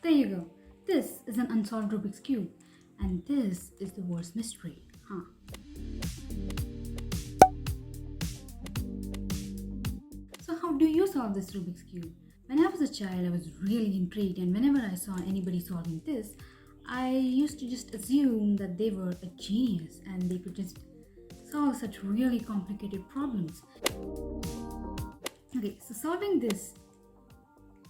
There you go. This is an unsolved Rubik's Cube. And this is the world's mystery, huh? So how do you solve this Rubik's Cube? When I was a child, I was really intrigued, and whenever I saw anybody solving this, I used to just assume that they were a genius and they could just solve such really complicated problems. Okay, so solving this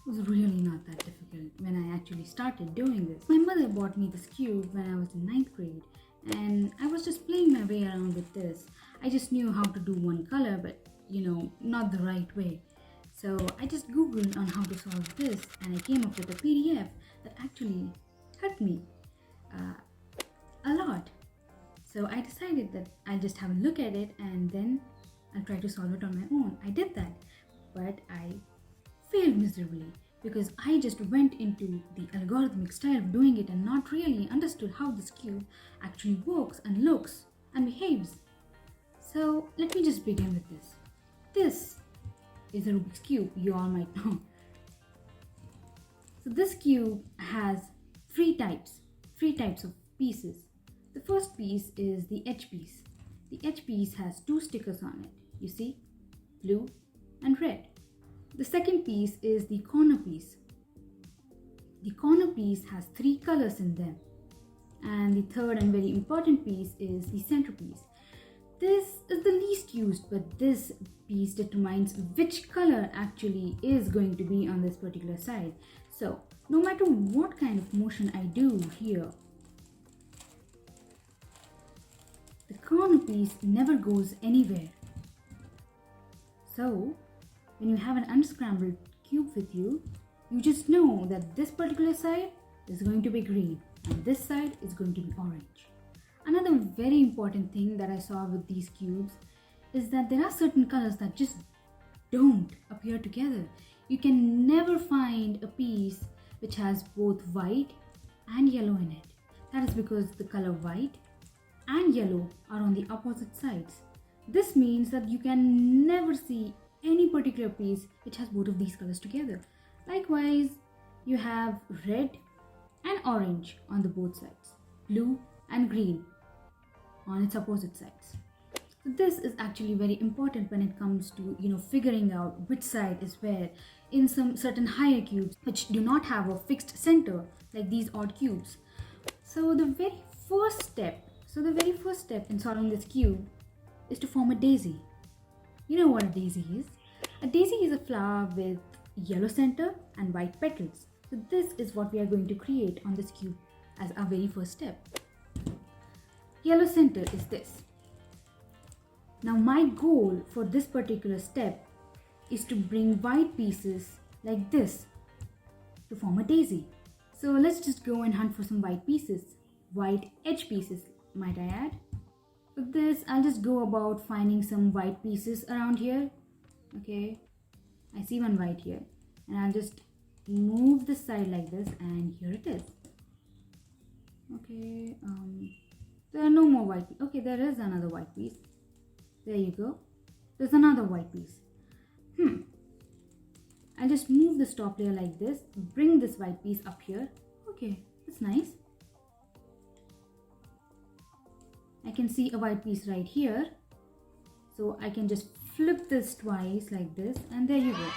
was really not that difficult when I actually started doing this. My mother bought me this cube when I was in 9th grade, and I was just playing my way around with this. I just knew how to do one color, but not the right way. So I just googled on how to solve this, and I came up with a PDF that actually helped me a lot. So I decided that I'll just have a look at it and then I'll try to solve it on my own. I did that, but I failed miserably because I just went into the algorithmic style of doing it and not really understood how this cube actually works and looks and behaves. So let me just begin with this. This is a Rubik's Cube, you all might know. So this cube has three types of pieces. The first piece is the edge piece. The edge piece has two stickers on it, you see, blue and red. The second piece is the corner piece. The corner piece has three colors in them. And the third and very important piece is the centerpiece. This is the least used, but this piece determines which color actually is going to be on this particular side. So no matter what kind of motion I do here, the corner piece never goes anywhere. So when you have an unscrambled cube with you, you just know that this particular side is going to be green and this side is going to be orange. Another very important thing that I saw with these cubes is that there are certain colors that just don't appear together. You can never find a piece which has both white and yellow in it. That is because the color white and yellow are on the opposite sides. This means that you can never see any particular piece which has both of these colors together. Likewise, you have red and orange on the both sides, blue and green on its opposite sides. So this is actually very important when it comes to figuring out which side is where in some certain higher cubes which do not have a fixed center like these odd cubes. So the very first step in solving this cube is to form a daisy. You know what a daisy is? A daisy is a flower with yellow center and white petals. So this is what we are going to create on this cube as our very first step. Yellow center is this. Now my goal for this particular step is to bring white pieces like this to form a daisy. So let's just go and hunt for some white pieces. White edge pieces, might I add. For this, I'll just go about finding some white pieces around here. Okay, I see one white here. And I'll just move this side like this, and here it is. Okay, there are no more white pieces. Okay, there is another white piece. There you go. There's another white piece. I'll just move this top layer like this, bring this white piece up here. Okay, that's nice. I can see a white piece right here. So I can just flip this twice like this, and there you go.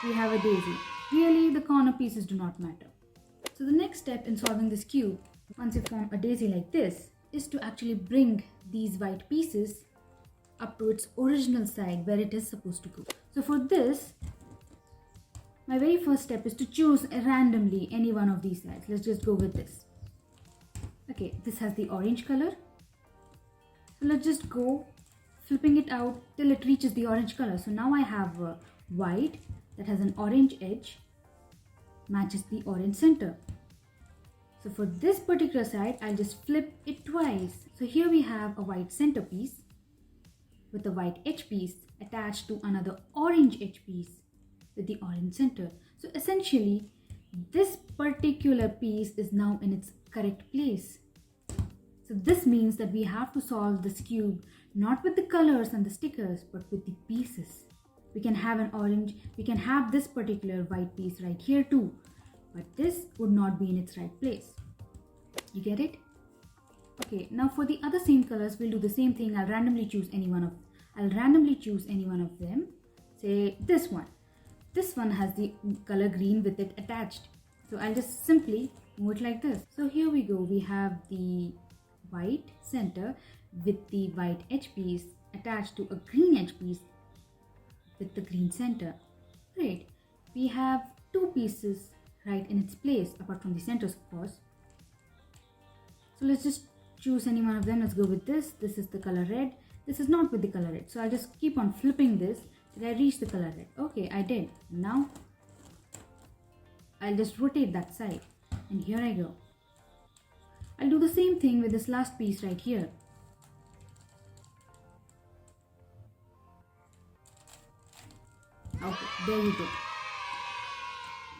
We have a daisy. Really, the corner pieces do not matter. So the next step in solving this cube, once you form a daisy like this, is to actually bring these white pieces up to its original side where it is supposed to go. So for this, my very first step is to choose randomly any one of these sides. Let's just go with this. Okay, this has the orange color. So let's just go flipping it out till it reaches the orange color. So now I have white that has an orange edge, matches the orange center. So for this particular side, I'll just flip it twice. So here we have a white center piece with a white edge piece attached to another orange edge piece with the orange center. So essentially, this particular piece is now in its correct place. So this means that we have to solve this cube not with the colors and the stickers, but with the pieces. We can have an orange, we can have this particular white piece right here too. but this would not be in its right place. You get it? Okay, now for the other same colors, we'll do the same thing. I'll randomly choose any one of them. Say this one. This one has the color green with it attached. So I'll just simply move it like this. So here we go. We have the white center with the white edge piece attached to a green edge piece with the green center. Great. We have two pieces right in its place, apart from the centers, of course. So let's just choose any one of them. Let's go with this. This is the color red. This is not with the color red. So I'll just keep on flipping this till I reach the color red. Okay, I did. Now I'll just rotate that side. And here I go. I'll do the same thing with this last piece right here. Okay, there you go.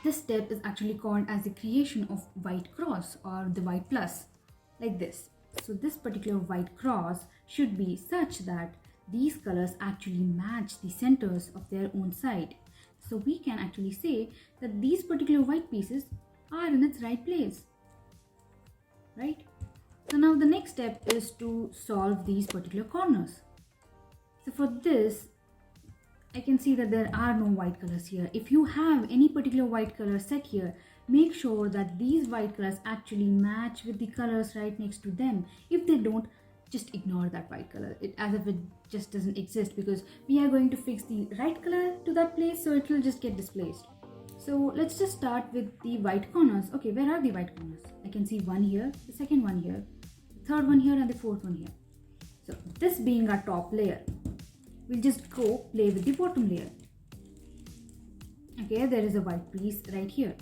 This step is actually called as the creation of white cross or the white plus, like this. So this particular white cross should be such that these colors actually match the centers of their own side. So we can actually say that these particular white pieces are in its right place, right? So now the next step is to solve these particular corners. So for this, I can see that there are no white colors here. If you have any particular white color set here, make sure that these white colors actually match with the colors right next to them. If they don't, just ignore that white color, as if it just doesn't exist, because we are going to fix the right color to that place, so it will just get displaced. So let's just start with the white corners. Okay, where are the white corners? I can see one here, the second one here, the third one here, and the fourth one here. So this being our top layer, we'll just go play with the bottom layer. Okay, there is a white piece right here.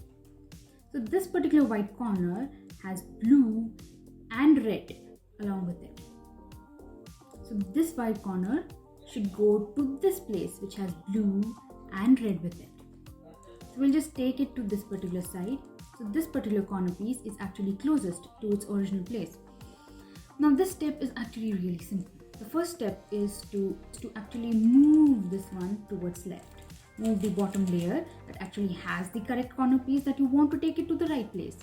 So this particular white corner has blue and red along with it. So this white corner should go to this place which has blue and red with it. So we'll just take it to this particular side. So this particular corner piece is actually closest to its original place. Now this step is actually really simple. The first step is to actually move this one towards left. Move the bottom layer that actually has the correct corner piece that you want to take it to the right place.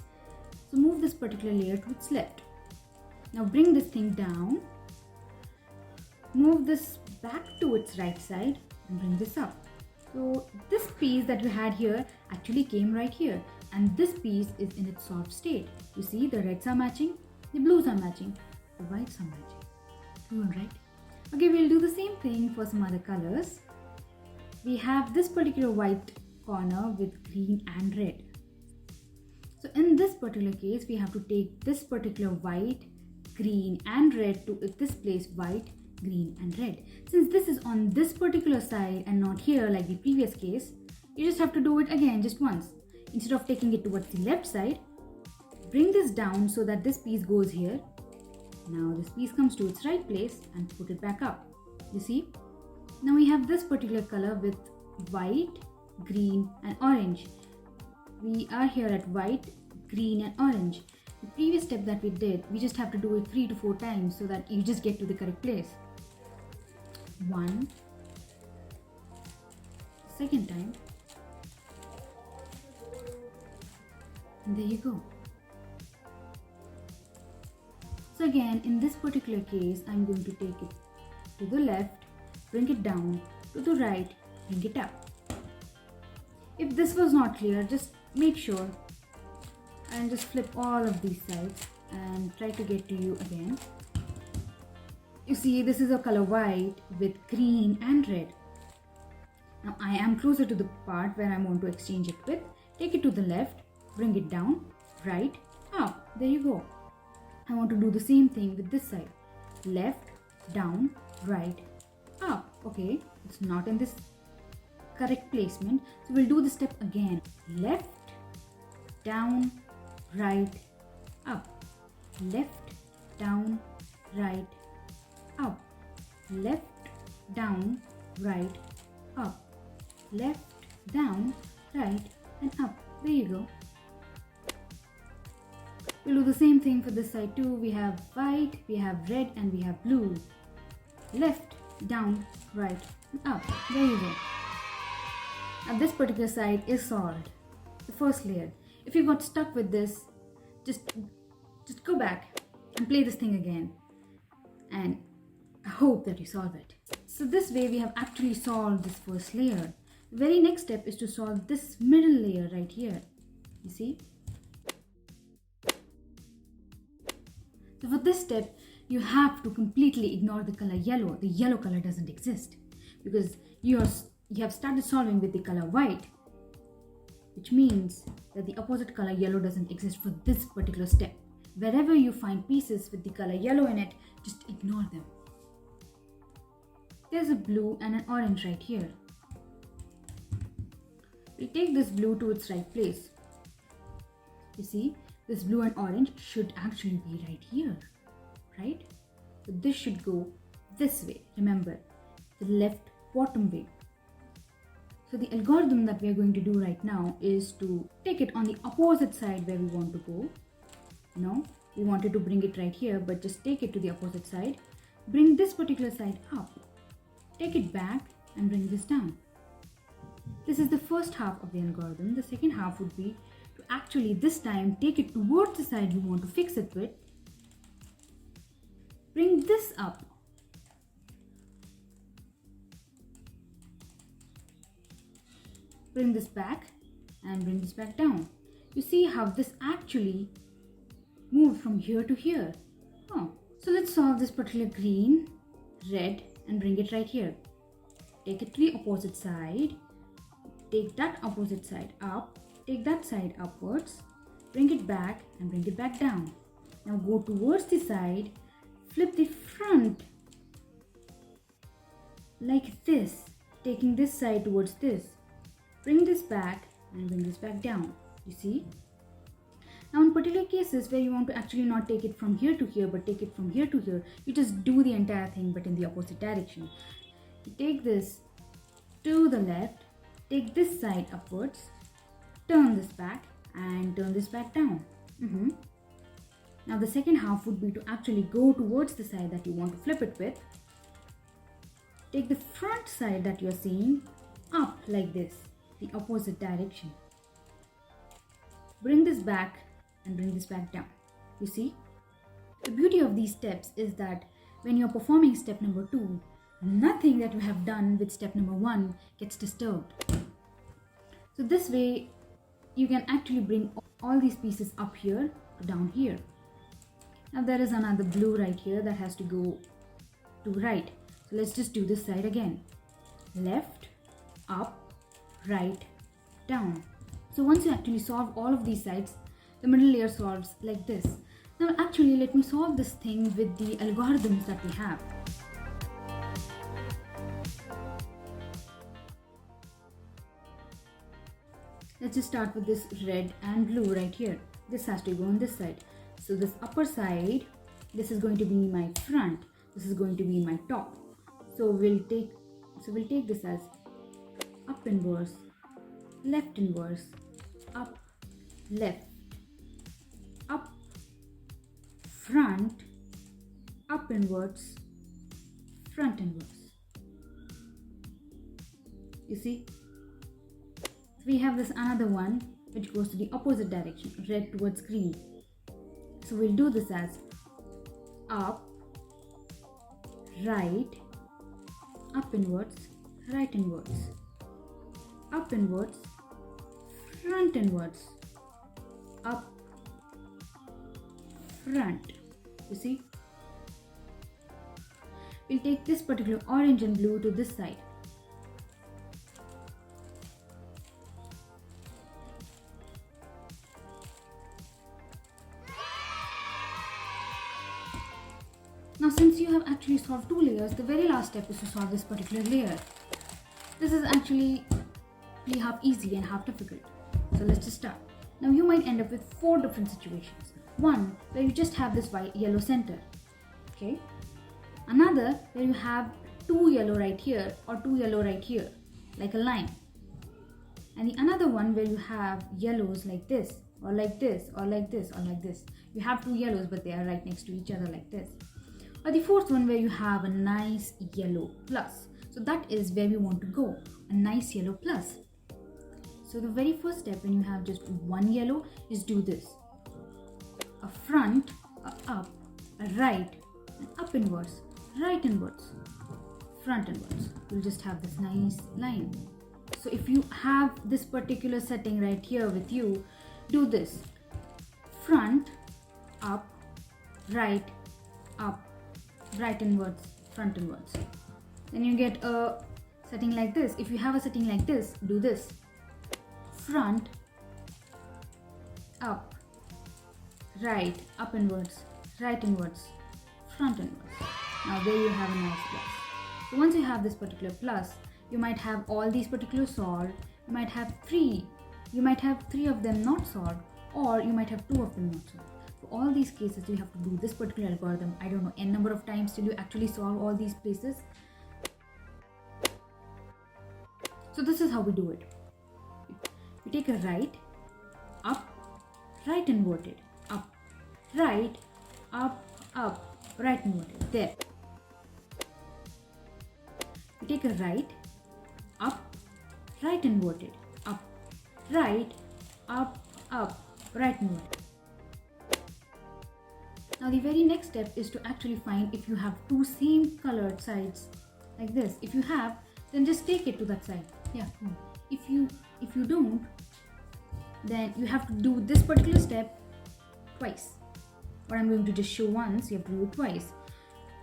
So move this particular layer to its left. Now bring this thing down. Move this back to its right side and bring this up. So this piece that we had here actually came right here, and this piece is in its soft state. You see, the reds are matching, the blues are matching, the whites are matching. Cool, right? Okay, we'll do the same thing for some other colors. We have this particular white corner with green and red. So in this particular case, we have to take this particular white, green and red to this place, white, green and red. Since this is on this particular side and not here like the previous case, you just have to do it again just once. Instead of taking it towards the left side, bring this down so that this piece goes here. Now this piece comes to its right place and put it back up. You see? Now we have this particular color with white, green and orange. We are here at white, green and orange. The previous step that we did, we just have to do it 3 to 4 times so that you just get to the correct place. 1, second time, and there you go. So again, in this particular case, I'm going to take it to the left, bring it down, to the right, bring it up. If this was not clear, just make sure and just flip all of these sides and try to get to you again. You see, this is a color white with green and red. Now I am closer to the part where I want to exchange it with. Take it to the left, bring it down, right, up. There you go. I want to do the same thing with this side. Left, down, right, up. Okay, it's not in this correct placement. So we'll do the step again. Left, down, right, up. Left, down, right, up. Left, down, right, up. Left, down, right and up. There you go. We'll do the same thing for this side too. We have white, we have red and we have blue. Left, down, right and up. There you go. Now this particular side is solved. The first layer. If you got stuck with this, just go back and play this thing again, and I hope that you solve it. So this way we have actually solved this first layer. The very next step is to solve this middle layer right here. You see? So for this step, you have to completely ignore the color yellow. The yellow color doesn't exist because you have started solving with the color white, which means that the opposite color yellow doesn't exist for this particular step. Wherever you find pieces with the color yellow in it, just ignore them. There's a blue and an orange right here. We take this blue to its right place. You see, this blue and orange should actually be right here, right? So this should go this way. Remember, the left bottom way. So the algorithm that we are going to do right now is to take it on the opposite side where we want to go. No, we wanted to bring it right here, but just take it to the opposite side. Bring this particular side up. Take it back and bring this down. This is the first half of the algorithm. The second half would be to actually this time take it towards the side you want to fix it with. Bring this up. Bring this back and bring this back down. You see how this actually moved from here to here. Oh, so let's solve this particular green, red, and bring it right here. Take it to the opposite side. Take that opposite side up. Take that side upwards. Bring it back and bring it back down. Now go towards the side. Flip the front like this, taking this side towards this. Bring this back and bring this back down. You see? Now in particular cases where you want to actually not take it from here to here but take it from here to here, you just do the entire thing but in the opposite direction. You take this to the left, take this side upwards, turn this back and turn this back down. Now the second half would be to actually go towards the side that you want to flip it with. Take the front side that you're seeing up like this, the opposite direction. Bring this back and bring this back down. You see? The beauty of these steps is that when you're performing step number 2, nothing that you have done with step number 1 gets disturbed. So this way, you can actually bring all these pieces up here to down here. Now there is another blue right here that has to go to right. So let's just do this side again. Left, up, right, down. So once you actually solve all of these sides, the middle layer solves like this. Now actually let me solve this thing with the algorithms that we have. Let's just start with this red and blue right here. This has to go on this side. So this upper side, this is going to be my front. This is going to be my top. So we'll take this as up inverse, left inverse, up, left, up, front, up inwards, front inwards. You see? We have this another one which goes to the opposite direction, red towards green. So we'll do this as up, right, up inwards, right inwards, up inwards, front inwards, up, front. You see? We'll take this particular orange and blue to this side. Now since you have actually solved 2 layers, the very last step is to solve this particular layer. This is actually half easy and half difficult. So let's just start. Now you might end up with 4 different situations. One where you just have this yellow center. Okay. Another where you have 2 yellow right here or 2 yellow right here, like a line. And the another one where you have yellows like this, or like this, or like this, or like this. You have 2 yellows but they are right next to each other like this. Or the fourth one where you have a nice yellow plus. So that is where we want to go, a nice yellow plus. So the very first step when you have just one yellow is do this. A front, a up, a right, and up inwards, right inwards, front inwards. You'll just have this nice line. So if you have this particular setting right here with you, do this. Front, up, right inwards, front inwards. Then you get a setting like this. If you have a setting like this, do this. Front, up, right, up inwards, right inwards, front inwards. Now there you have a nice plus. So once you have this particular plus, you might have all these particular solved. You might have three of them not solved, or you might have two of them not solved. For all these cases, you have to do this particular algorithm, I don't know, n number of times till you actually solve all these places. So this is how we do it. You take a right, up, right inverted, up, right, up, right inverted, there. You take a right, up, right inverted, up, right, up, right inverted. Now the very next step is to actually find if you have two same colored sides like this. If you have, then just take it to that side. Yeah. If you don't, then you have to do this particular step twice. What I'm going to just show once, you have to do it twice.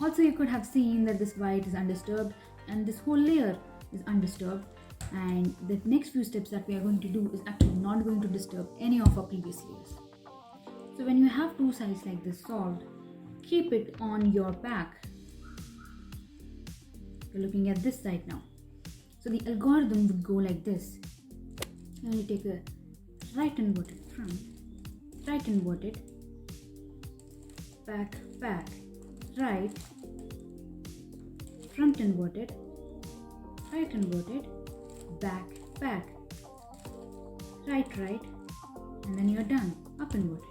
Also, you could have seen that this white is undisturbed and this whole layer is undisturbed, and the next few steps that we are going to do is actually not going to disturb any of our previous layers. So when you have two sides like this solved, keep it on your back. You're looking at this side now. So the algorithm would go like this. Now you take a right inverted front, right inverted, back, right, front inverted, right inverted, back, right, and then you're done, up inverted.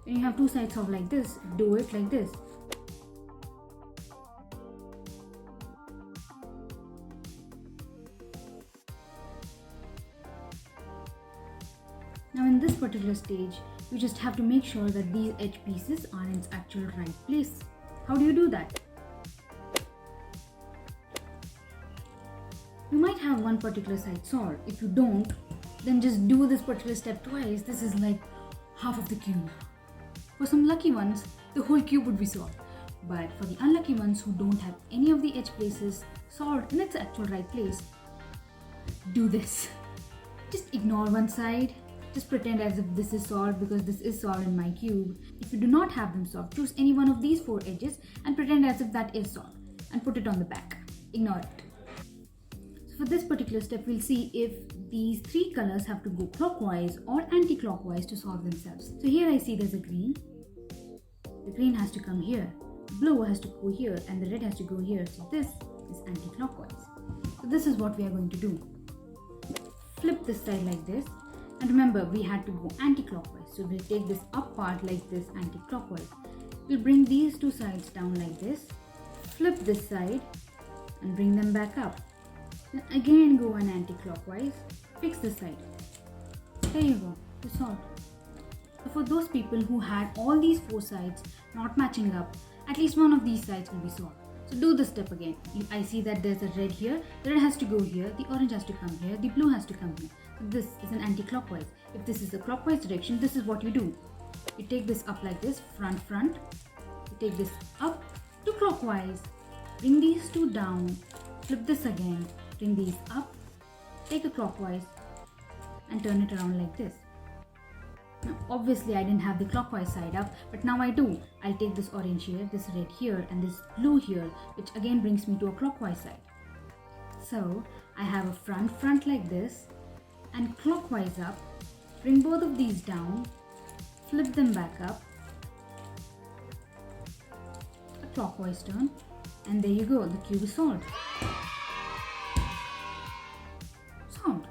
When you have two sides of like this, do it like this. Now in this particular stage, you just have to make sure that these edge pieces are in its actual right place. How do you do that? You might have one particular side solved. If you don't, then just do this particular step twice. This is like half of the cube. For some lucky ones, the whole cube would be solved. But for the unlucky ones who don't have any of the edge places solved in its actual right place, do this. Just ignore one side. Just pretend as if this is solved because this is solved in my cube. If you do not have them solved, choose any one of these four edges and pretend as if that is solved and put it on the back. Ignore it. So for this particular step, we'll see if these three colors have to go clockwise or anti-clockwise to solve themselves. So here I see there's a green. The green has to come here. Blue has to go here and the red has to go here. So this is anti-clockwise. So this is what we are going to do. Flip this side like this. And remember, we had to go anti-clockwise. So we'll take this up part like this anti-clockwise. We'll bring these two sides down like this. Flip this side and bring them back up. Then again go an anti-clockwise. Fix this side. There you go. It's solved. So for those people who had all these four sides not matching up, at least one of these sides will be solved. So do this step again. I see that there's a red here. The red has to go here. The orange has to come here. The blue has to come here. So this is an anti-clockwise. If this is a clockwise direction, this is what you do. You take this up like this, front. You take this up to clockwise. Bring these two down. Flip this again. Bring these up. Take a clockwise and turn it around like this. Now, obviously, I didn't have the clockwise side up, but now I do. I'll take this orange here, this red here, and this blue here, which again brings me to a clockwise side. So I have a front like this, and clockwise up. Bring both of these down, flip them back up, a clockwise turn, and there you go. The cube is solved. Solved.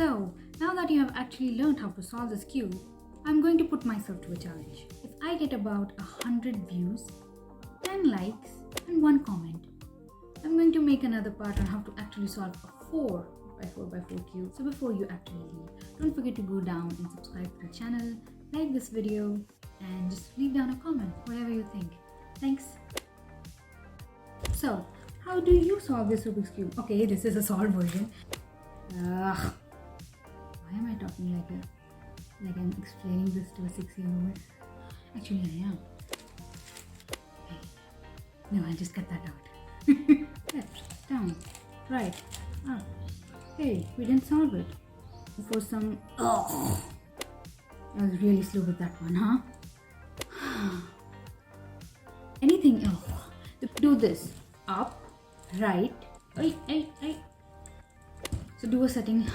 So, now that you have actually learned how to solve this cube, I'm going to put myself to a challenge. If I get about 100 views, 10 likes and 1 comment, I'm going to make another part on how to actually solve a 4 by 4 by 4 cube. So before you actually leave, don't forget to go down and subscribe to the channel, like this video, and just leave down a comment, whatever you think. Thanks. So, how do you solve this Rubik's Cube? Okay, this is a solved version. Why am I talking like I'm explaining this to a 6-year-old? Actually, I am. Okay. No, I'll just cut that out. Left, down, right, up. Hey, we didn't solve it. For some... Oh! I was really slow with that one, huh? Anything else? Do this. Up, right, ay. So do a setting.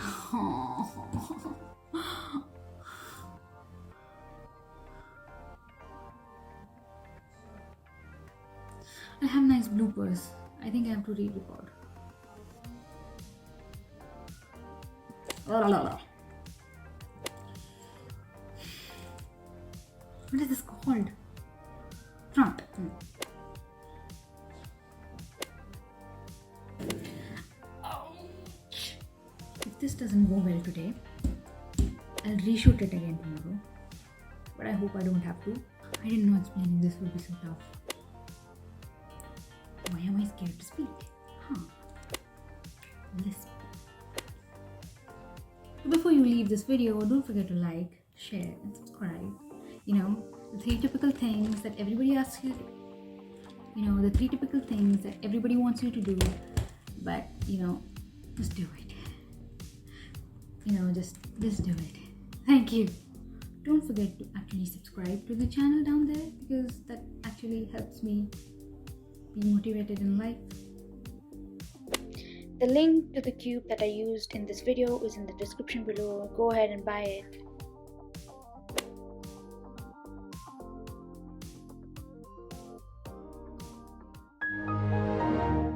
I have nice bloopers. I think I have to re-record. What is this called? Front. If this doesn't go well today, I'll reshoot it again tomorrow. But I hope I don't have to. I didn't know explaining this would be so tough. Why am I scared to speak? Lisp. So before you leave this video, don't forget to like, share and subscribe. You know, the 3 typical things that everybody asks you. You know, the 3 typical things that everybody wants you to do. But, you know, just do it. You know, just do it. Thank you. Don't forget to actually subscribe to the channel down there, because that actually helps me be motivated in life. The link to the cube that I used in this video is in the description below. Go ahead and buy it.